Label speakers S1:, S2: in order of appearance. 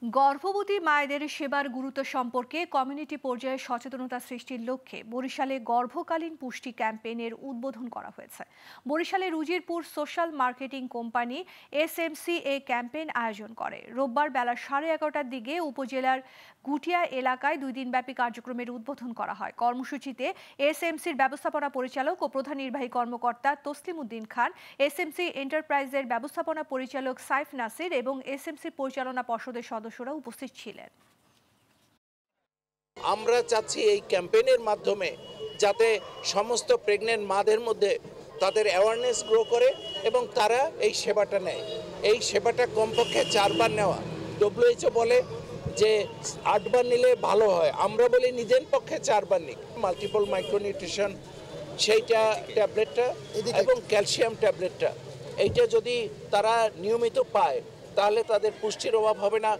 S1: গর্ভবতী মায়েদের সেবার গুরুত্ব সম্পর্কে কমিউনিটি পর্যায়ে সচেতনতা সৃষ্টির লক্ষ্যে বরিশালে গর্ভকালীন পুষ্টি ক্যাম্পেইনের উদ্বোধন করা হয়েছে। বরিশালের Uzirpur social marketing company SMC এই ক্যাম্পেইন আয়োজন করে। রোববার বেলা 11:30টার দিকে উপজেলার গুটিয়া এলাকায় 2 দিনব্যাপী কার্যক্রমের উদ্বোধন করা হয়। কর্মসূচিতে এসএমসির ব্যবস্থাপনা পরিচালক ও প্রধান নির্বাহী কর্মকর্তা তসলিম উদ্দিন খান, এসএমসি এন্টারপ্রাইজের ব্যবস্থাপনা পরিচালক সাইফ নাসির এবং এসএমসি পরিচালনা পর্ষদের সদস্যরা উপস্থিত ছিলেন।
S2: আমরা চাচ্ছি এই ক্যাম্পেইনের মাধ্যমে যাতে সমস্ত প্রেগনেন্ট মাদের মধ্যে তাদের অ্যাওয়ারনেস গ্রো করে এবং তারা এই সেবাটা নেয়। এই সেবাটা কমপক্ষে 4 বার নেওয়া। WHO বলে যে 8 বার নিলে ভালো হয়, আমরা বলি নিজের পক্ষে 4 বার নিক। মাল্টিপল মাইক্রোনিউট্রিশন সেইটা ট্যাবলেটটা এবং ক্যালসিয়াম ট্যাবলেটটা এইটা যদি তারা নিয়মিত পায় তাহলে তাদের পুষ্টির অভাব হবে না।